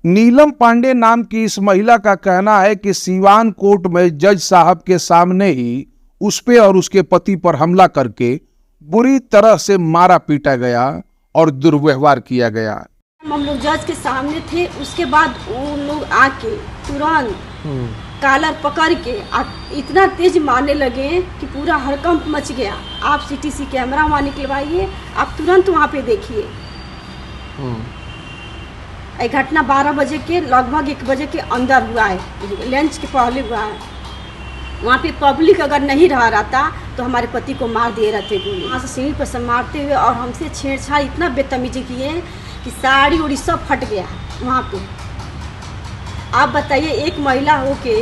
नीलम पांडे नाम की इस महिला का कहना है कि सीवान कोर्ट में जज साहब के सामने ही उस पे और उसके पति पर हमला करके बुरी तरह से मारा पीटा गया और दुर्व्यवहार किया गया। हम लोग जज के सामने थे, उसके बाद वो लोग आके तुरंत कॉलर पकड़ के इतना तेज मारने लगे कि पूरा हड़कंप मच गया। आप सीटीसी कैमरा वहाँ निकलवाइए, आप तुरंत वहाँ पे देखिए। ये घटना 12 बजे के लगभग 1 बजे के अंदर हुआ है, लंच के पहले हुआ है। वहाँ पे पब्लिक अगर नहीं रहता तो हमारे पति को मार दिए रहते गोली। वहाँ से सीढ़ी पर से मारते हुए और हमसे छेड़छाड़ इतना बेतमीजी किए कि साड़ी उड़ी सब फट गया वहाँ पे। आप बताइए, एक महिला हो के,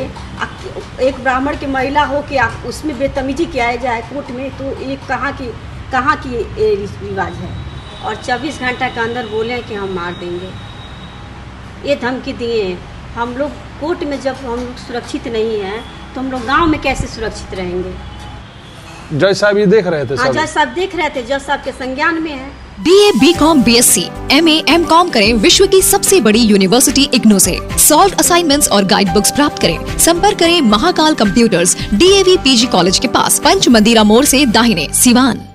एक ब्राह्मण की महिला हो के उसमें बेतमीजी किया जाए कोर्ट में, तो ये कहाँ की रिवाज है। और 24 घंटा के अंदर बोले कि हम मार देंगे, ये धमकी दिए हैं। हम लोग कोर्ट में जब हम लोग सुरक्षित नहीं हैं तो हम लोग गांव में कैसे सुरक्षित रहेंगे। जज साहब ये देख रहे थे? हाँ, जज साहब देख रहे थे, जज साहब के संज्ञान में है। BA, BCom, BSc, MA, MCom करें विश्व की सबसे बड़ी यूनिवर्सिटी इग्नू से। सॉल्व असाइनमेंट्स और गाइड बुक्स प्राप्त करें। संपर्क करें Mahakal computers, DAV PG college के पास, पंच मंदिरा मोड़ से दाहिने, सिवान।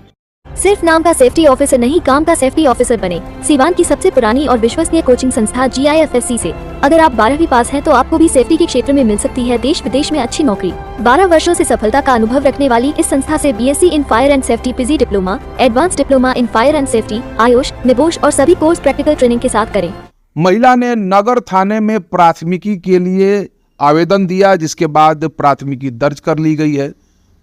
सिर्फ नाम का सेफ्टी ऑफिसर नहीं, काम का सेफ्टी ऑफिसर बने। सिवान की सबसे पुरानी और विश्वसनीय कोचिंग संस्था GIFSC से अगर आप 12वीं पास हैं तो आपको भी सेफ्टी के क्षेत्र में मिल सकती है देश विदेश में अच्छी नौकरी। 12 वर्षों से सफलता का अनुभव रखने वाली इस संस्था से BSc in fire and safety, PG diploma, advance diploma in fire and safety, Ayush, NEBOSH और सभी कोर्स प्रैक्टिकल ट्रेनिंग के साथ करें। महिला ने नगर थाने में प्राथमिकी के लिए आवेदन दिया, जिसके बाद प्राथमिकी दर्ज कर ली गई है।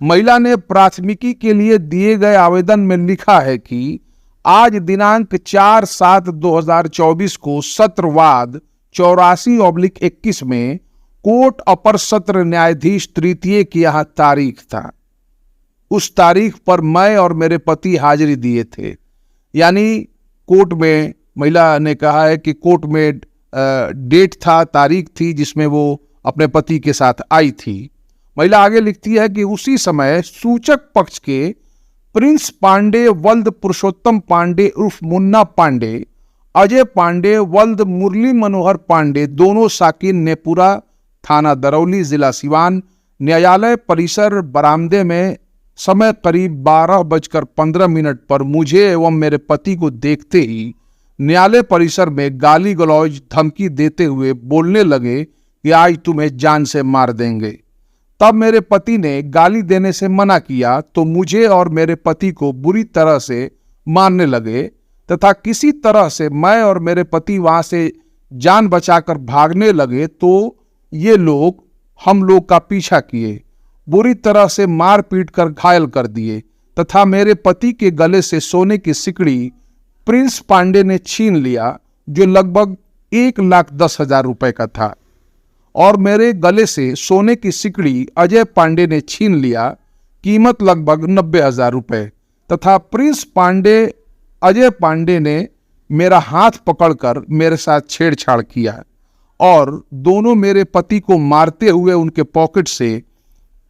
महिला ने प्राथमिकी के लिए दिए गए आवेदन में लिखा है कि आज दिनांक 4/7/2024 को सत्रवाद 84/21 में कोर्ट अपर सत्र न्यायाधीश तृतीय की यहाँ तारीख था। उस तारीख पर मैं और मेरे पति हाजिरी दिए थे। यानी कोर्ट में महिला ने कहा है कि कोर्ट में डेट था, तारीख थी जिसमें वो अपने पति के साथ आई थी। महिला आगे लिखती है कि उसी समय सूचक पक्ष के प्रिंस पांडे वल्द पुरुषोत्तम पांडे उर्फ मुन्ना पांडे, अजय पांडे वल्द मुरली मनोहर पांडे, दोनों साकिन नेपुरा, थाना दरौली, जिला सिवान, न्यायालय परिसर बरामदे में समय करीब 12:15 पर मुझे एवं मेरे पति को देखते ही न्यायालय परिसर में गाली गलौज धमकी देते हुए बोलने लगे कि आज तुम्हें जान से मार देंगे। तब मेरे पति ने गाली देने से मना किया तो मुझे और मेरे पति को बुरी तरह से मारने लगे तथा किसी तरह से मैं और मेरे पति वहां से जान बचाकर भागने लगे तो ये लोग हम लोग का पीछा किए, बुरी तरह से मार पीट कर घायल कर दिए तथा मेरे पति के गले से सोने की सिकड़ी प्रिंस पांडे ने छीन लिया, जो लगभग 1,10,000 रुपए का था, और मेरे गले से सोने की सिकड़ी अजय पांडे ने छीन लिया, कीमत लगभग 90,000 रुपए, तथा प्रिंस पांडे अजय पांडे ने मेरा हाथ पकड़कर मेरे साथ छेड़छाड़ किया और दोनों मेरे पति को मारते हुए उनके पॉकेट से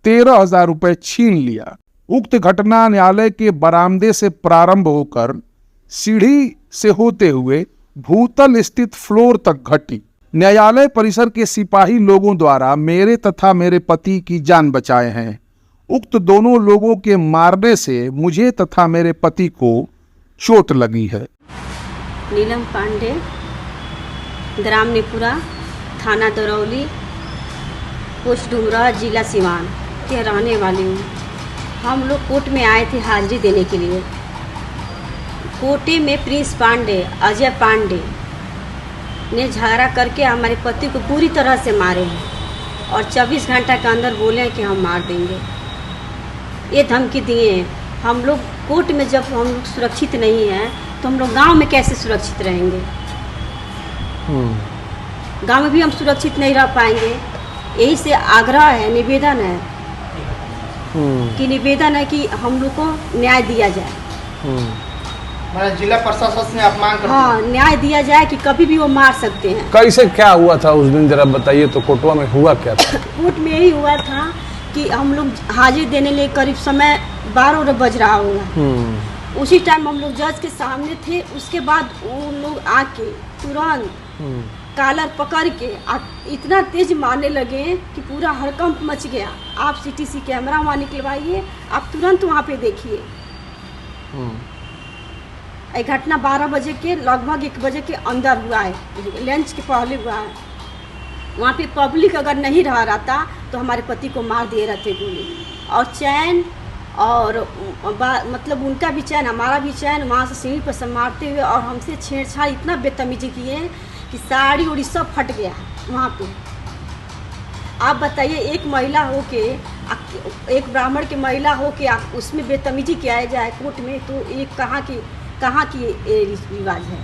13,000 रुपए छीन लिया। उक्त घटना न्यायालय के बरामदे से प्रारंभ होकर सीढ़ी से होते हुए भूतल स्थित फ्लोर तक घटी। न्यायालय परिसर के सिपाही लोगों द्वारा मेरे तथा मेरे पति की जान बचाए हैं। उक्त दोनों लोगों के मारने से मुझे तथा मेरे पति को चोट लगी है। नीलम पांडे, ग्राम नेपुरा, थाना दरौली, पोस्ट डुमरा, जिला सिवान के रहने वाली हूँ। हम लोग कोर्ट में आए थे हाजिरी देने के लिए। कोर्टे में प्रिंस पांडे, अजय पांडे ने झगड़ा करके हमारे पति को पूरी तरह से मारे हैं और 24 घंटा के अंदर बोले कि हम मार देंगे, ये धमकी दिए हैं। हम लोग कोर्ट में जब हम लोग सुरक्षित नहीं हैं तो हम लोग गांव में कैसे सुरक्षित रहेंगे। गांव में भी हम सुरक्षित नहीं रह पाएंगे। यही से आग्रह है, निवेदन है कि हम लोग को न्याय दिया जाए। जिला प्रशासन से आप मांग करते हैं? हाँ, न्याय दिया जाए कि कभी भी वो मार सकते हैं। कैसे क्या हुआ था उस दिन, जरा बताइए तो। कोर्टवा में हुआ क्या था? कोर्ट में यही हुआ था कि हम लोग हाजिर देने लिए करीब समय 12 बज रहा होगा। उसी टाइम हम लोग जज के सामने थे। उसके बाद वो लोग आके तुरंत कॉलर पकड़ के इतना तेज मारने लगे कि पूरा हड़कंप मच गया। आप सीटीसी कैमरा वहाँ निकलवाइए, आप तुरंत वहाँ पे देखिए। ये घटना 12 बजे के लगभग 1 बजे के अंदर हुआ है, लंच के पहले हुआ है। वहाँ पे पब्लिक अगर नहीं रह रहता तो हमारे पति को मार दिए रहते गोली। और चैन और मतलब उनका भी चैन, हमारा भी चैन, वहाँ से सीढ़ी पर से मारते हुए और हमसे छेड़छाड़ इतना बदतमीजी किए कि साड़ी उड़ी सब फट गया वहाँ पे। आप बताइए, एक महिला हो के, एक ब्राह्मण की महिला हो के उसमें बदतमीजी किया जाए कोर्ट में, तो ये कहाँ की रिवाज है?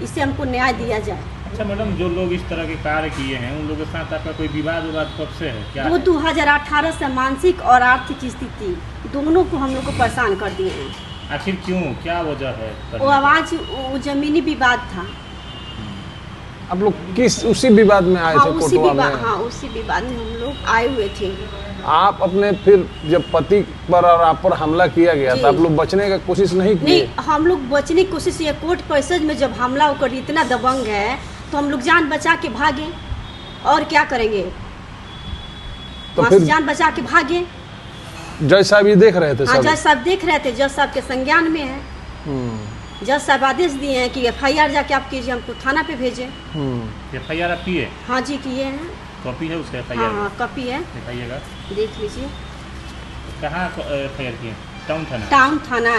इससे हमको न्याय दिया जाए। अच्छा मैडम, जो लोग इस तरह के कार्य किए हैं उन लोगों के साथ आपका कोई विवाद कब से है? क्या वो 2018 से मानसिक और आर्थिक स्थिति दोनों को हम लोग को परेशान कर दिए हैं। आखिर क्यों, क्या वजह है? वो आवाज़, वो जमीनी विवाद था। आप लोग किस उसी विवाद में आए थे कोटवा में? हाँ, उसी विवाद में हम लोग आए हुए थे। आप अपने फिर जब पति पर और आप पर हमला किया गया तो आप लोग बचने की कोशिश नहीं की? नहीं, हम लोग बचने की कोशिश, ये कोर्ट पैसेज में जब हमला होकर इतना दबंग है तो हम लोग जान बचा के भागे, और क्या करेंगे? तो वहाँ फिर से जान बचा के भागे। जज साहब ये देख रहे थे? हाँ, सब जज साहब देख रहे थे, जज साहब के संज्ञान में है। जज साहब आदेश दिए हैं कि FIR जाके आप कीजिए, हमको थाना पे भेजें। FIR आप किए? हाँ जी, किए हैं। कॉपी है उसका FIR? हाँ, कॉपी है, दिखाइएगा, देख लीजिए। कहाँ FIR किए? टाउन थाना? टाउन थाना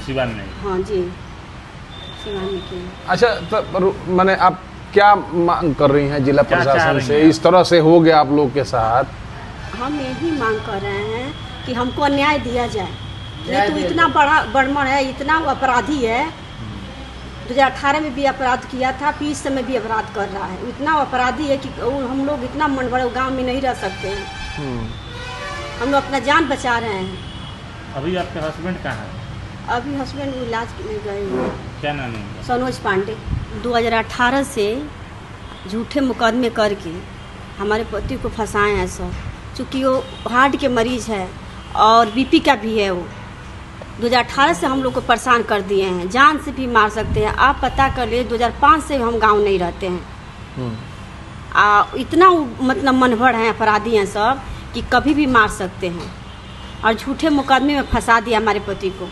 सिवान में? हाँ जी, सिवान में किए। अच्छा, तो माने आप क्या मांग कर रही हैं जिला क्या चाह प्रशासन रही से? हैं? इस तरह से हो गया आप लोग के साथ। हम यही मांग कर रहे हैं कि हमको न्याय दिया जाए। ये तो इतना बड़ा बड़मण है, इतना अपराधी है। 2018 में भी अपराध किया था, फिर इस समय भी अपराध कर रहा है। इतना अपराधी है कि हम लोग इतना मन बड़े गाँव में नहीं रह सकते हैं। हम लोग अपना जान बचा रहे हैं। अभी आपके हस्बैंड कहाँ है? अभी हस्बैंड इलाज में गए हुए हैं। क्या नाम है उनका? सनोज पांडे। 2018 से झूठे मुकदमे करके हमारे पति को फंसाए हैं सर। चूँकि वो हार्ट के मरीज़ है और BP का भी है। वो 2018 से हम लोग को परेशान कर दिए हैं, जान से भी मार सकते हैं। आप पता कर लिए, 2005 से हम गांव नहीं रहते हैं। इतना मतलब मनभड़ हैं, अपराधी हैं सब, कि कभी भी मार सकते हैं, और झूठे मुकदमे में फंसा दिया हमारे पति को।